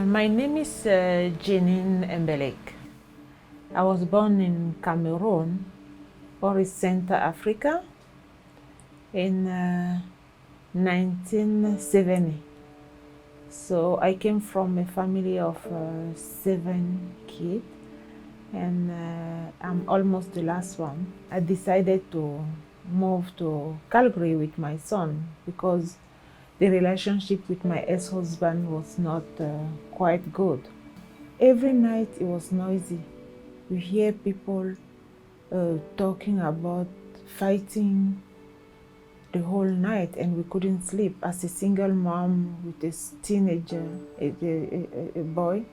My name is Jeanine. I was born in Cameroon, or in Central Africa, in 1970. So I came from a family of 7 kids, and I'm almost the last one. I decided to move to Calgary with my son because the relationship with my ex-husband was not quite good. Every night it was noisy. You hear people talking about fighting the whole night, and we couldn't sleep. As a single mom with a teenager, a boy,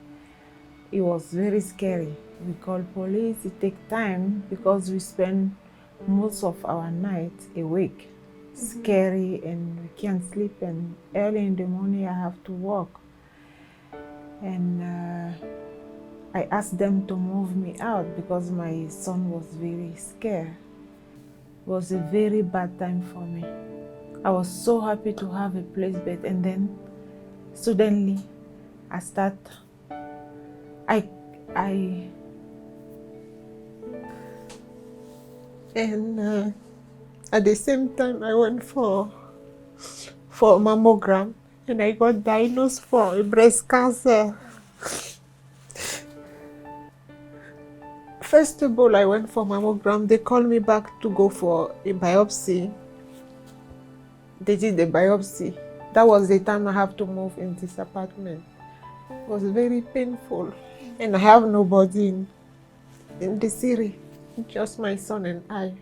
it was very scary. We called police. It takes time because we spend most of our night awake, scary, and we can't sleep, and early in the morning I have to work. And I asked them to move me out because my son was very scared. It was a very bad time for me. I was so happy to have a place bed, and then suddenly at the same time I went for a mammogram, and I got diagnosed for a breast cancer. First of all, I went for mammogram. They called me back to go for a biopsy. They did the biopsy. That was the time I have to move in this apartment. It was very painful, and I have nobody in the city, just my son and I.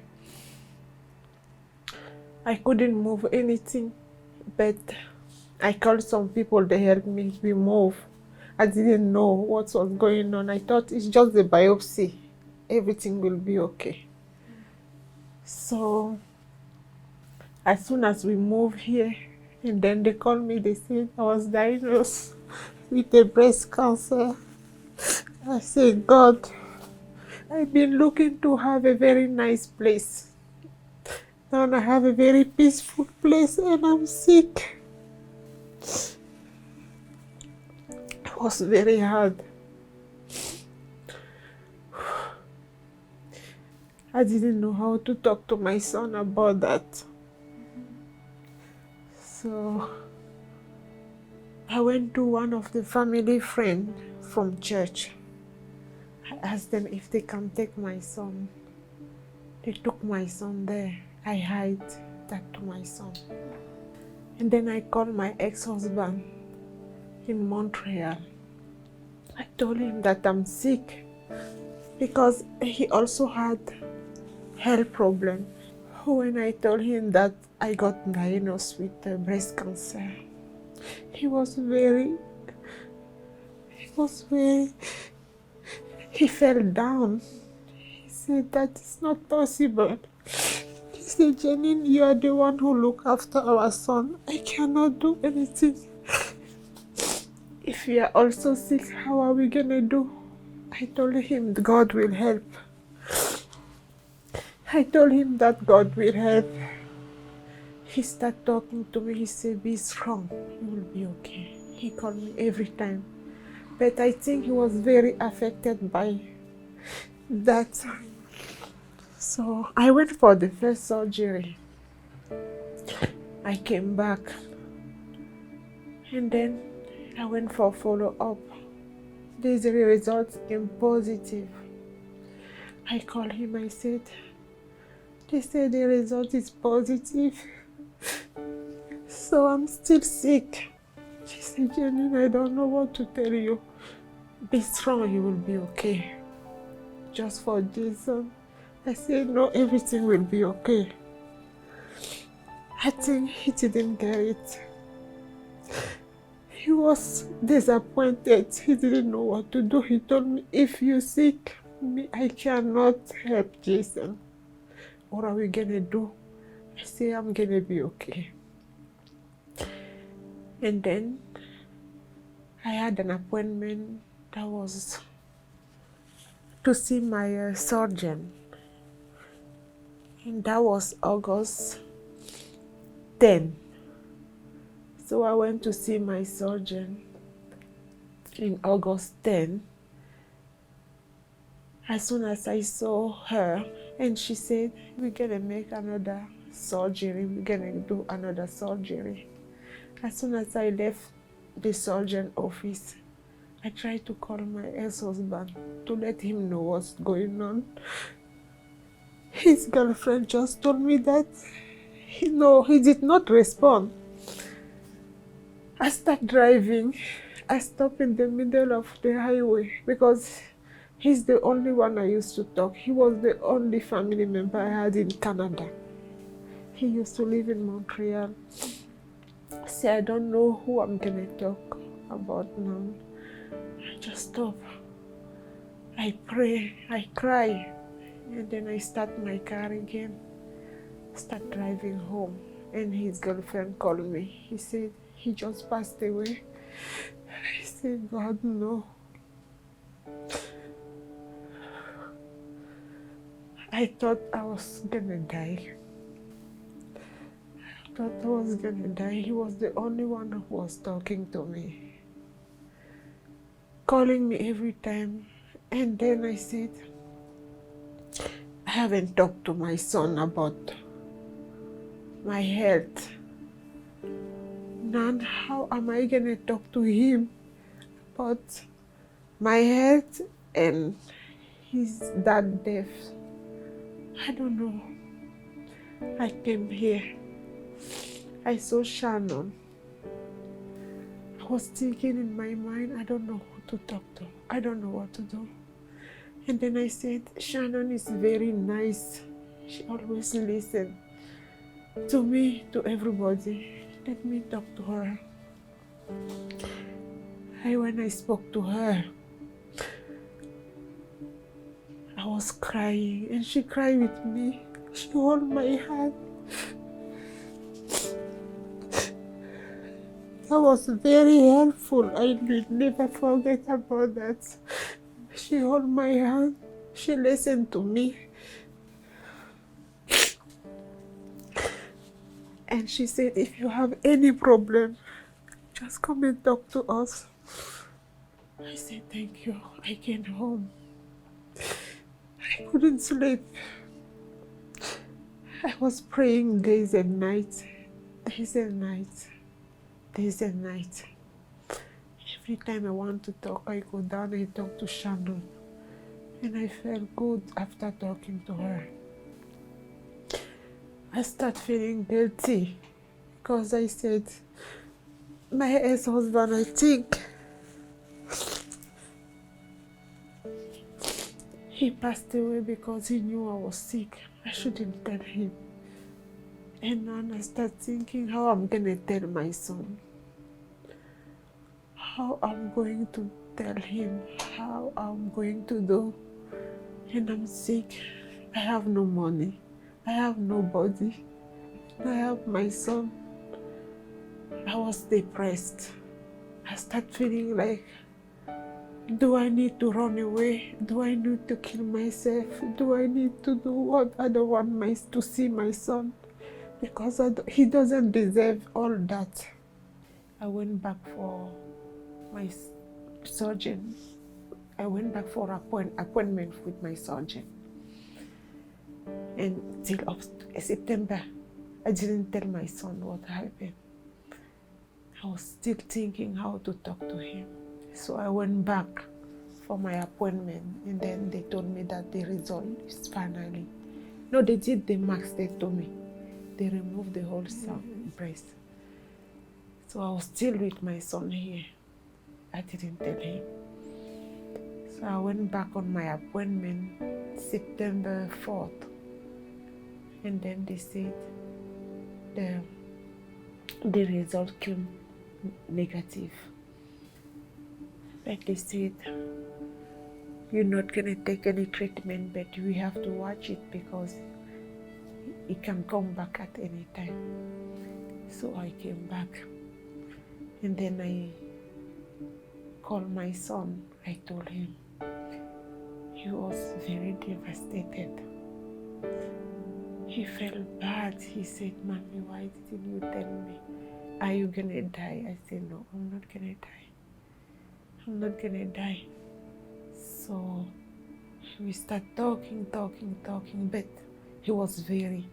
I couldn't move anything, but I called some people. They helped me move. I didn't know what was going on. I thought it's just the biopsy. Everything will be okay. So as soon as we moved here, and then they called me, they said I was diagnosed with a breast cancer. I said, God, I've been looking to have a very nice place. Now I have a very peaceful place, and I'm sick. It was very hard. I didn't know how to talk to my son about that. So I went to one of the family friends from church. I asked them if they can take my son. They took my son there. I hid that to my son. And then I called my ex-husband in Montreal. I told him that I'm sick because he also had health problem. When I told him that I got diagnosed with breast cancer, he fell down. He said that it's not possible. He said, Jeanine, you are the one who look after our son. I cannot do anything. If you are also sick, how are we gonna do? I told him God will help. I told him that God will help. He started talking to me. He said, be strong, you will be okay. He called me every time. But I think he was very affected by that. So I went for the first surgery. I came back. And then I went for follow-up. There's a result in positive. I called him. I said, they said the result is positive. So I'm still sick. She said, Jeanine, I don't know what to tell you. Be strong, you will be okay. Just for Jason. I said, no, everything will be okay. I think he didn't get it. He was disappointed. He didn't know what to do. He told me, if you're sick, I cannot help Jason. What are we gonna do? I say, I'm gonna be okay. And then I had an appointment that was to see my surgeon. And that was August 10. So I went to see my surgeon. in August 10, as soon as I saw her, and she said, we're gonna make another surgery, we're gonna do another surgery. As soon as I left the surgeon office, I tried to call my ex-husband to let him know what's going on. His girlfriend just told me that he did not respond. I start driving. I stop in the middle of the highway because he's the only one I used to talk. He was the only family member I had in Canada. He used to live in Montreal. See, I don't know who I'm gonna talk about now. I just stop. I pray, I cry, and then I start my car again. Start driving home, and his girlfriend called me. He said he just passed away. I said, God, no. I thought I was gonna die. I thought I was gonna die. He was the only one who was talking to me, calling me every time. And then I said, I haven't talked to my son about my health. Nan, how am I gonna talk to him about my health and his dad death? I don't know. I came here. I saw Shannon. I was thinking in my mind, I don't know who to talk to. I don't know what to do. And then I said, Shannon is very nice. She always listens to me, to everybody. Let me talk to her. When I spoke to her, I was crying and she cried with me. She held my hand. That was very helpful. I will never forget about that. She held my hand. She listened to me. And she said, if you have any problem, just come and talk to us. I said, thank you. I came home. I couldn't sleep. I was praying days and nights, days and nights, days and nights. Every time I want to talk, I go down and talk to Shannon. And I felt good after talking to her. I start feeling guilty because I said, my ex-husband, I think, he passed away because he knew I was sick. I shouldn't tell him. And then I start thinking how I'm gonna tell my son. How I'm going to tell him, how I'm going to do. And I'm sick. I have no money. I have nobody. I have my son. I was depressed. I start feeling like, do I need to run away? Do I need to kill myself? Do I need to do what? I don't want to see my son because he doesn't deserve all that. I went back for my surgeon. I went back for appointment with my surgeon. And till up September, I didn't tell my son what happened. I was still thinking how to talk to him. So I went back for my appointment, and then they told me that the result is finally. No, they did the max, they told me. They removed the whole breast. So I was still with my son here. I didn't tell him. So I went back on my appointment September 4th. And then they said the result came negative. But they said, you're not gonna take any treatment, but we have to watch it because it can come back at any time. So I came back. And then I called my son. I told him. He was very devastated. He felt bad. He said, Mommy, why didn't you tell me? Are you gonna die? I said, no, I'm not gonna die. I'm not gonna die. So we start talking, but he was very,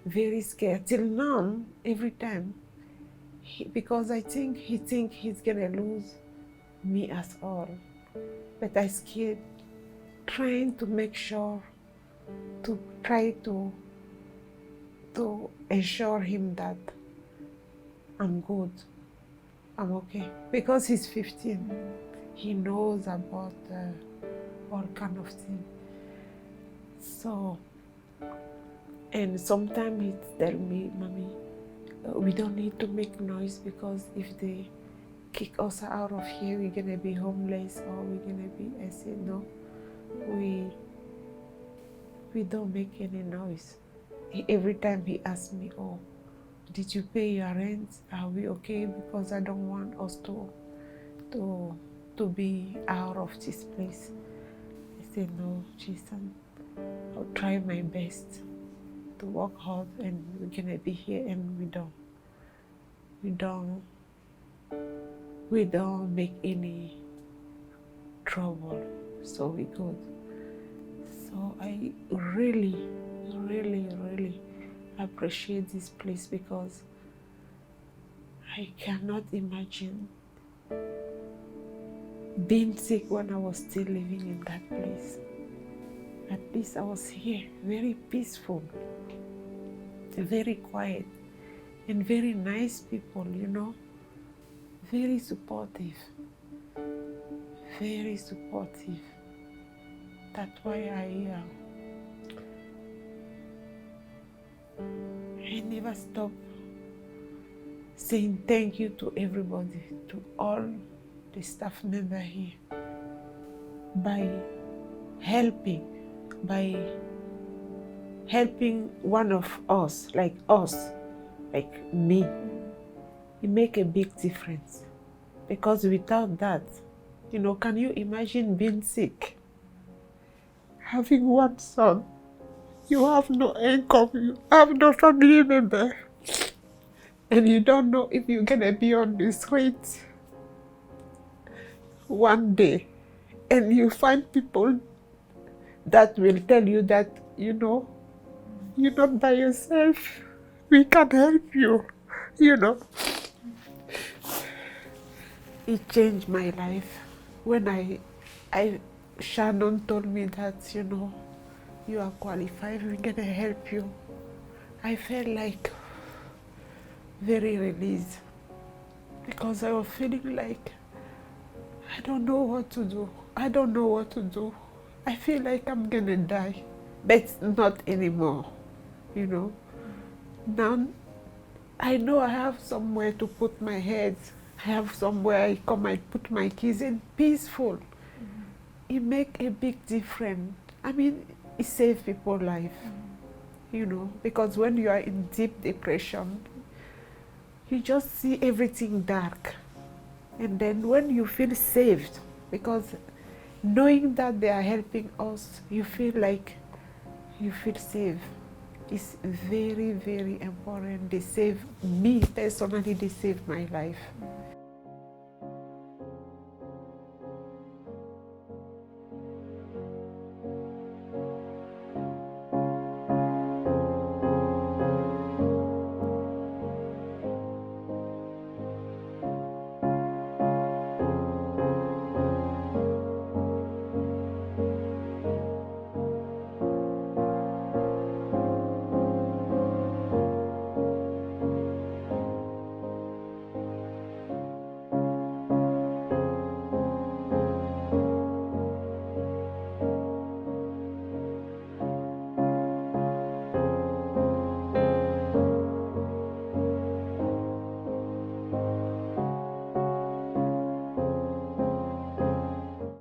very scared. Till now, every time, because I think he he's gonna lose me as all. But I scared, trying to make sure, to try to assure him that I'm good, I'm okay. Because he's 15, he knows about all kind of things. So, and sometimes he tell me, Mommy, we don't need to make noise, because if they kick us out of here, we're gonna be homeless, or we're gonna be. I said, no, we don't make any noise. Every time he asks me, oh, did you pay your rent? Are we okay? Because I don't want us to be out of this place. I said, no, Jason, I'll try my best to work hard, and we're gonna be here, and we don't make any trouble, so we good. So I really, really, really appreciate this place, because I cannot imagine being sick when I was still living in that place. At least I was here, very peaceful, very quiet, and very nice people, you know, very supportive, very supportive. That's why I never stop saying thank you to everybody, to all the staff members here, by helping one of us, like me. It make a big difference, because without that, you know, can you imagine being sick, having one son, you have no income, you have no family member, and you don't know if you're gonna be on the street one day, and you find people that will tell you that, you know, you're not by yourself, we can help you, you know. It changed my life when Shannon told me that, you know, you are qualified, we're gonna help you. I felt like very released, because I was feeling like I don't know what to do. I don't know what to do. I feel like I'm gonna die, but not anymore, you know. Now I know I have somewhere to put my head. I have somewhere I come, I put my keys in, peaceful. It make a big difference. I mean, it saves people's life, you know, because when you are in deep depression, you just see everything dark. And then when you feel saved, because knowing that they are helping us, you feel like you feel safe. It's very, very important. They save me personally, they saved my life.